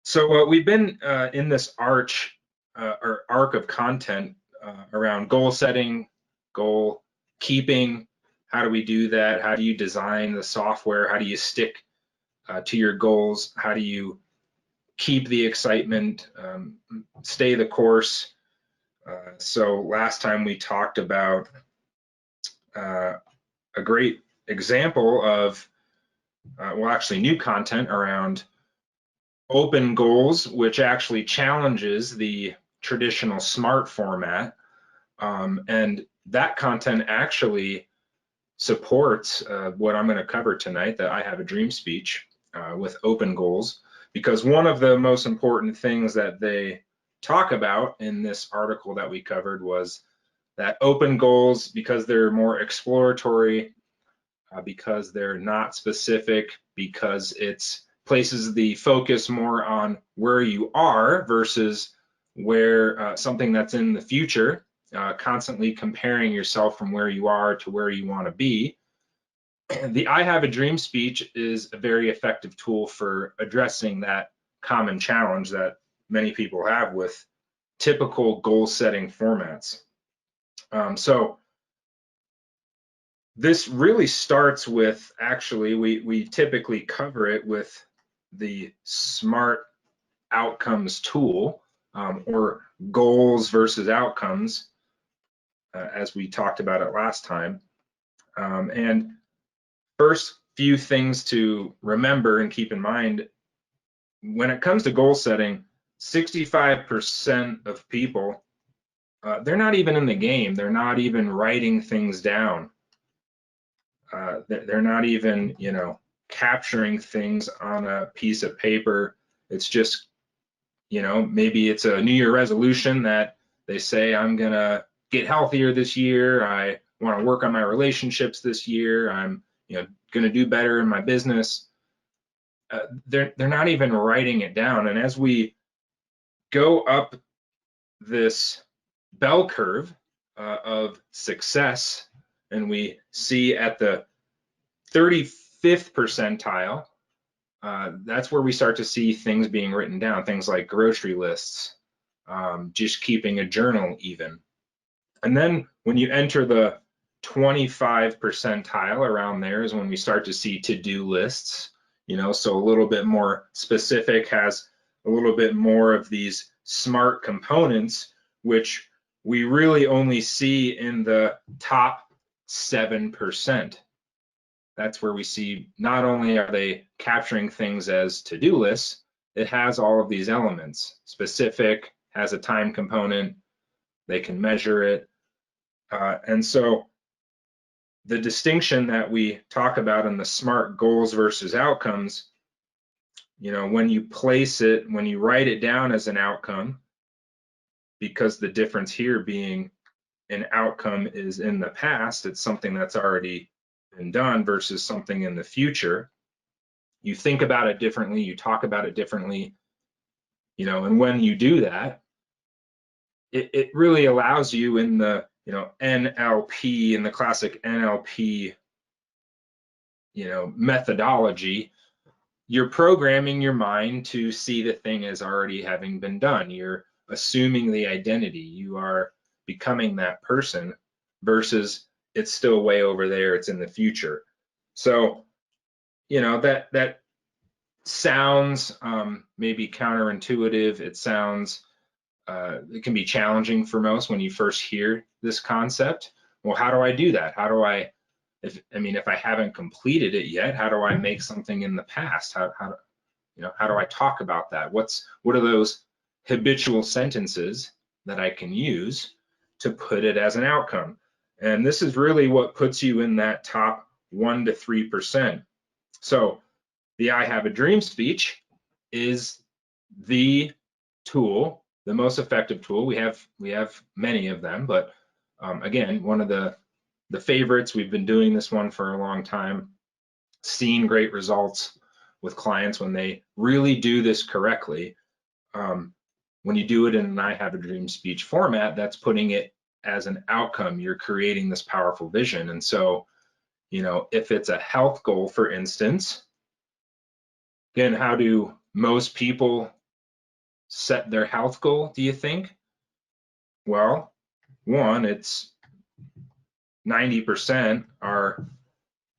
So we've been in this or arc of content around goal setting, goal keeping. How do we do that? How do you design the software? How do you stick to your goals? How do you keep the excitement, stay the course? So last time we talked about a great example of, well, actually new content around open goals, which actually challenges the traditional SMART format. And that content actually supports what I'm going to cover tonight, that I Have a Dream speech with open goals, because one of the most important things that they talk about in this article that we covered was that open goals, because they're more exploratory, because they're not specific, because it's places the focus more on where you are versus where something that's in the future, constantly comparing yourself from where you are to where you want to be. The I Have a Dream speech is a very effective tool for addressing that common challenge that many people have with typical goal setting formats. So this really starts with, actually, we typically cover it with the SMART outcomes tool, or goals versus outcomes, as we talked about it last time. And first few things to remember and keep in mind, when it comes to goal setting, 65% of people, they're not even in the game. They're not even writing things down. They're not even, capturing things on a piece of paper. It's just, maybe it's a New Year resolution that they say, I'm gonna get healthier this year. I want to work on my relationships this year. I'm, gonna do better in my business. They're not even writing it down. And as we go up this bell curve of success, and we see at the 35th percentile, that's where we start to see things being written down, things like grocery lists, just keeping a journal even. And then when you enter the 25 percentile, around there is when we start to see to-do lists, so a little bit more specific, has a little bit more of these SMART components, which we really only see in the top 7%. That's where we see not only are they capturing things as to-do lists, it has all of these elements. Specific, has a time component, they can measure it. And so the distinction that we talk about in the SMART goals versus outcomes, when you place it, when you write it down as an outcome, because the difference here being an outcome is in the past, it's something that's already been done versus something in the future. You think about it differently, you talk about it differently, and when you do that, it really allows you in the, NLP, in the classic NLP, methodology, you're programming your mind to see the thing as already having been done. You're assuming the identity. You are becoming that person versus it's still way over there, it's in the future. So, that sounds maybe counterintuitive. It sounds, it can be challenging for most when you first hear this concept. Well, how do I do that? How do I, if I haven't completed it yet, how do I make something in the past? How do I talk about that? What are those habitual sentences that I can use to put it as an outcome? And this is really what puts you in that top 1 to 3%. So the I Have a Dream speech is the tool, the most effective tool. We have many of them, but again, one of the favorites. We've been doing this one for a long time, seen great results with clients when they really do this correctly. When you do it in an I Have a Dream speech format, that's putting it as an outcome. You're creating this powerful vision. And so, if it's a health goal, for instance, again, how do most people set their health goal, do you think? Well, one, it's 90% are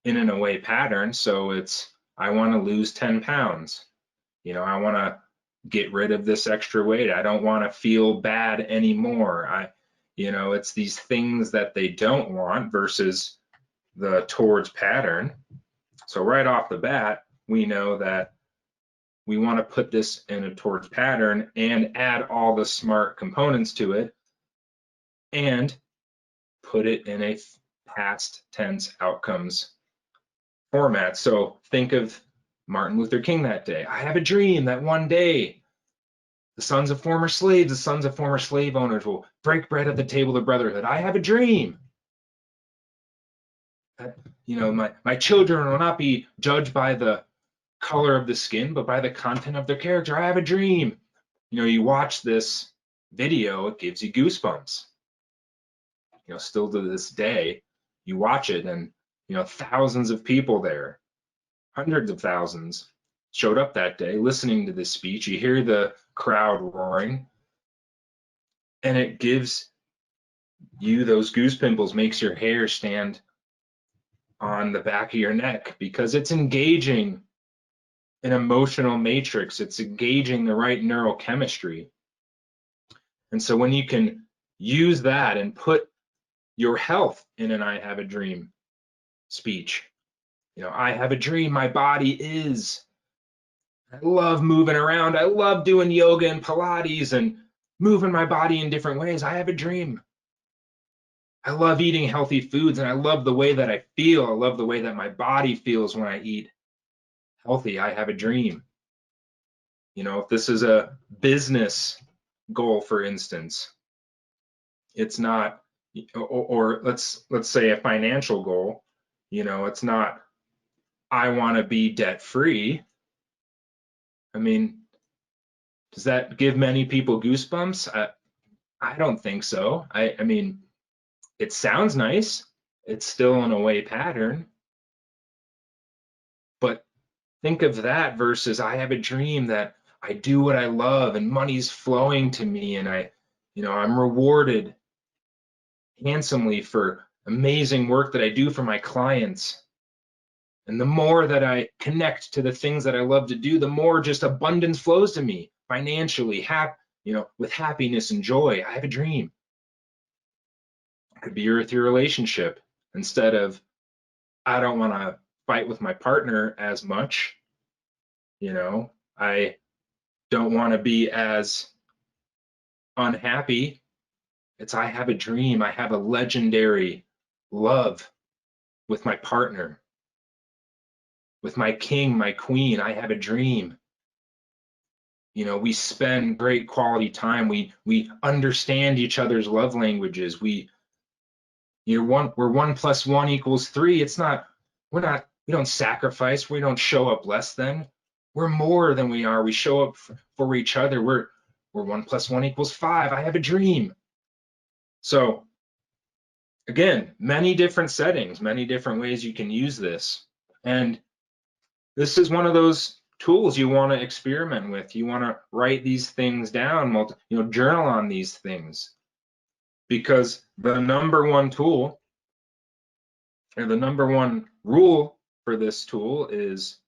in an away pattern. So it's, I want to lose 10 pounds. I want to get rid of this extra weight. I don't want to feel bad anymore. It's these things that they don't want versus the towards pattern. So right off the bat, we know that we want to put this in a towards pattern and add all the smart components to it and put it in a past tense outcomes format. So think of Martin Luther King that day. I have a dream that one day the sons of former slaves, the sons of former slave owners will break bread at the table of brotherhood. I have a dream that, my children will not be judged by the color of the skin, but by the content of their character. I have a dream. You watch this video, it gives you goosebumps. Still to this day, you watch it and, thousands of people there, hundreds of thousands showed up that day listening to this speech. You hear the crowd roaring and it gives you those goose pimples, makes your hair stand on the back of your neck because it's engaging an emotional matrix. It's engaging the right neurochemistry. And so when you can use that and put your health in an I have a dream speech, I have a dream, my body is. I love moving around. I love doing yoga and Pilates and moving my body in different ways. I have a dream. I love eating healthy foods and I love the way that I feel. I love the way that my body feels when I eat healthy. I have a dream. If this is a business goal, for instance, it's not, or let's say a financial goal, it's not, I want to be debt free. I mean, does that give many people goosebumps? I don't think so. I mean, it sounds nice. It's still an away pattern. But think of that versus I have a dream that I do what I love and money's flowing to me and I'm rewarded handsomely for amazing work that I do for my clients. And the more that I connect to the things that I love to do, the more just abundance flows to me financially, with happiness and joy. I have a dream. It could be with your relationship. Instead of, I don't want to fight with my partner as much, I don't want to be as unhappy. It's, I have a dream. I have a legendary love with my partner, with my king, my queen. I have a dream. We spend great quality time. We understand each other's love languages. We're 1 + 1 = 3. We don't sacrifice. We don't show up less than. We're more than we are. We show up for each other. We're 1 + 1 = 5. I have a dream. So again, many different settings, many different ways you can use this. And this is one of those tools you want to experiment with. You want to write these things down, journal on these things, because the number one tool or the number one rule for this tool is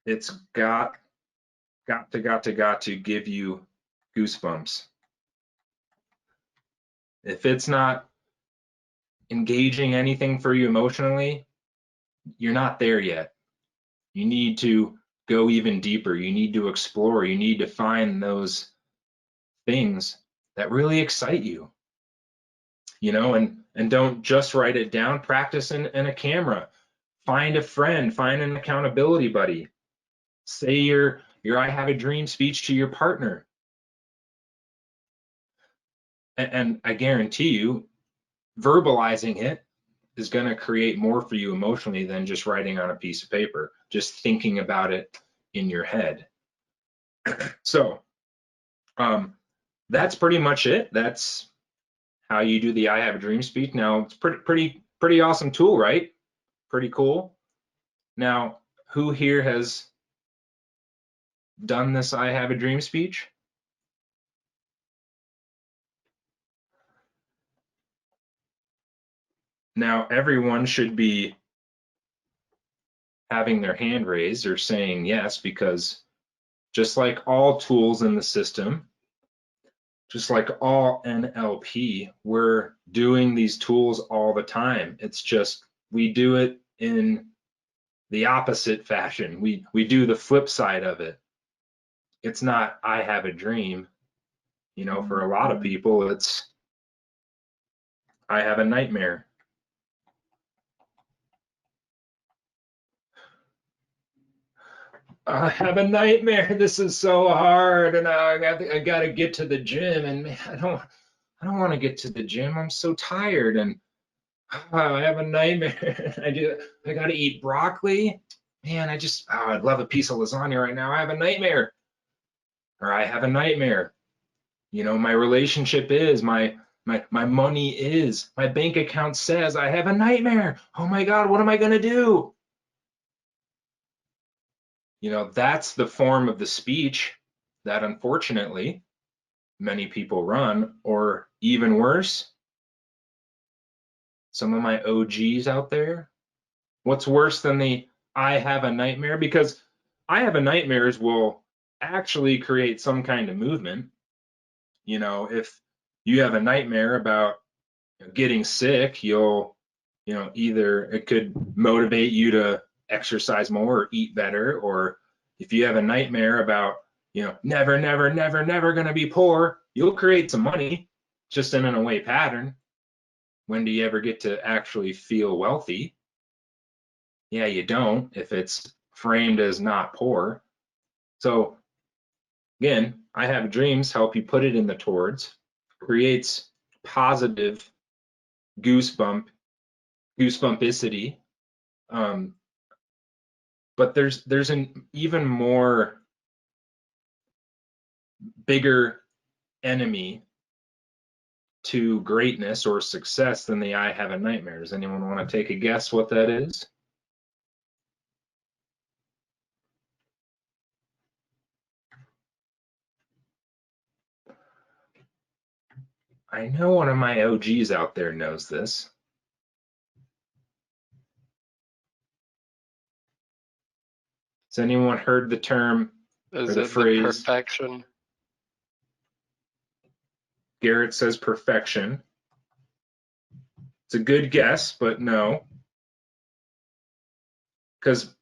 it's got to give you goosebumps. If it's not engaging anything for you emotionally, you're not there yet. You need to go even deeper. You need to explore. You need to find those things that really excite you, and don't just write it down. Practice in a camera. Find a friend, find an accountability buddy. Say your I have a dream speech to your partner. And I guarantee you, verbalizing it is going to create more for you emotionally than just writing on a piece of paper, just thinking about it in your head. So that's pretty much it. That's how you do the I have a dream speech. Now, it's pretty awesome tool, right? Pretty cool. Now, who here has done this I have a dream speech? Now, everyone should be having their hand raised or saying yes, because just like all tools in the system, just like all NLP, we're doing these tools all the time. It's just we do it in the opposite fashion. We do the flip side of it. It's not I have a dream. You know, for a lot of people, it's I have a nightmare. I have a nightmare. This is so hard, and I got to get to the gym, and man, I don't want to get to the gym. I'm so tired, and I have a nightmare. I got to eat broccoli. Man, I'd love a piece of lasagna right now. I have a nightmare, or I have a nightmare. You know, my relationship is my money is my bank account says I have a nightmare. Oh my God, what am I gonna do? You know, that's the form of the speech that unfortunately many people run, or even worse, some of my OGs out there. What's worse than the I have a nightmare? Because I have a nightmares will actually create some kind of movement. You know, if you have a nightmare about getting sick, either it could motivate you to exercise more or eat better, or if you have a nightmare about, never, never, never, never going to be poor, you'll create some money just in an away pattern. When do you ever get to actually feel wealthy? Yeah, you don't if it's framed as not poor. So again, I have dreams help you put it in the towards, creates positive goosebumpicity. But there's an even more bigger enemy to greatness or success than the I have a nightmare. Does anyone want to take a guess what that is? I know one of my OGs out there knows this. Has anyone heard the term or the phrase? Perfection? Garrett says perfection. It's a good guess, but no. Because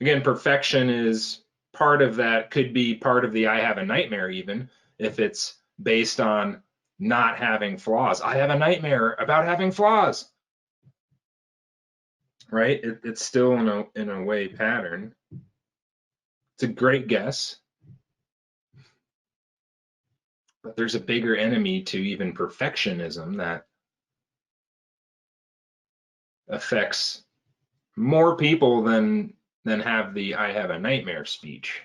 again, perfection is part of that, could be part of the I have a nightmare, even if it's based on not having flaws. I have a nightmare about having flaws, right? It's still in a way pattern. It's a great guess, but there's a bigger enemy to even perfectionism that affects more people than have the I have a nightmare speech.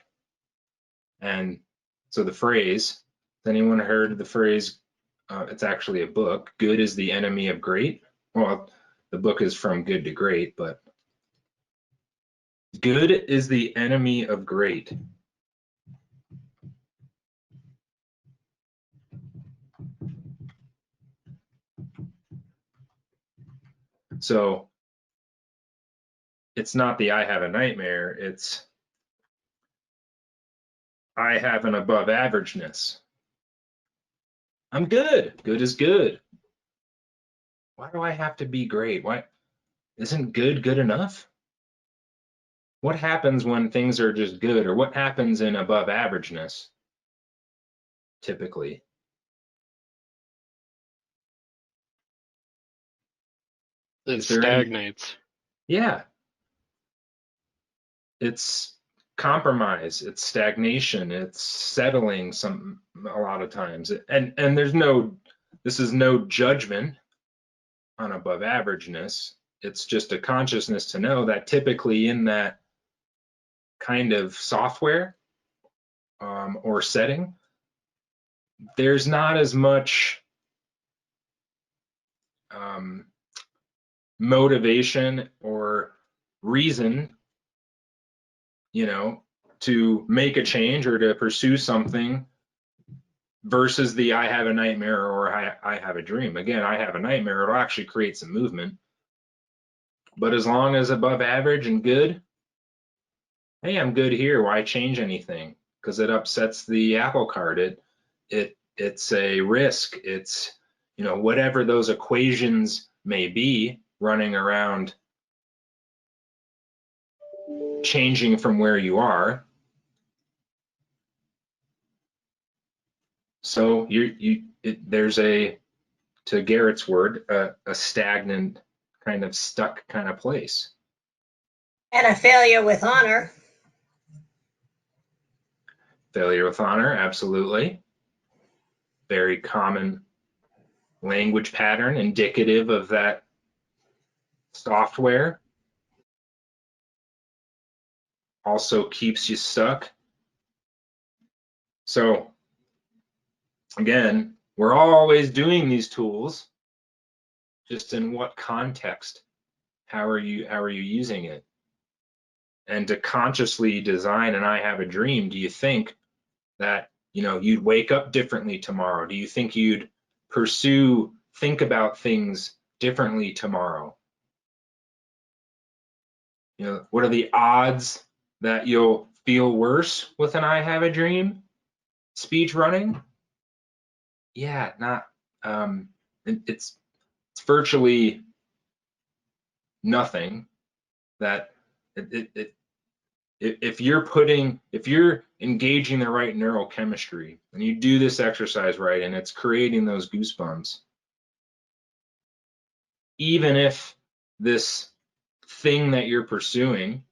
And so the phrase, has anyone heard the phrase, it's actually a book, good is the enemy of great? Well, the book is From Good to Great, but good is the enemy of great. So it's not the I have a nightmare, it's I have an above averageness. I'm good. Good is good. Why do I have to be great? Why isn't good good enough? What happens when things are just good, or what happens in above averageness typically? It stagnates. Yeah. It's compromise, it's stagnation, it's settling a lot of times. And this is no judgment on above averageness. It's just a consciousness to know that typically in that kind of software or setting, there's not as much motivation or reason, to make a change or to pursue something versus the I have a nightmare or I have a dream. Again, I have a nightmare, it'll actually create some movement. But as long as above average and good, hey, I'm good here. Why change anything? Because it upsets the apple cart. It's a risk. It's, you know, whatever those equations may be running around changing from where you are. So there's a, to Garrett's word, a stagnant kind of stuck kind of place. And a failure with honor. Failure with honor, absolutely. Very common language pattern indicative of that software. Also keeps you stuck. So again, we're always doing these tools, just in what context? How are you using it? And to consciously design an I have a dream, do you think that, you know, you'd wake up differently tomorrow? Do you think you'd think about things differently tomorrow? You know, what are the odds that you'll feel worse with an I have a dream speech running? Yeah, not, it's virtually nothing. That if you're engaging the right neurochemistry and you do this exercise right and it's creating those goosebumps, even if this thing that you're pursuing,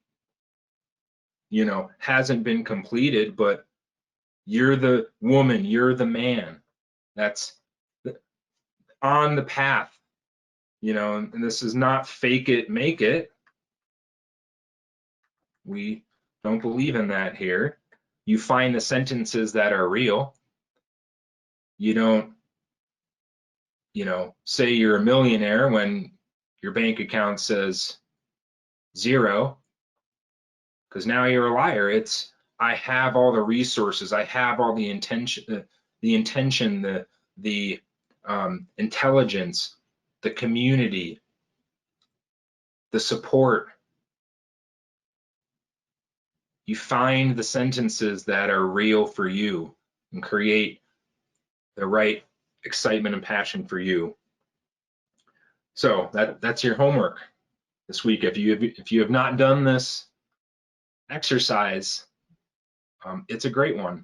you know, hasn't been completed, but you're the woman, you're the man that's on the path, you know, and this is not fake it, make it. We don't believe in that here. You find the sentences that are real. You don't, you know, say you're a millionaire when your bank account says 0, because now you're a liar. It's, I have all the resources, I have all the intention, the intelligence, the community, the support. You find the sentences that are real for you and create the right excitement and passion for you. So that's your homework this week. If you have not done this exercise, it's a great one.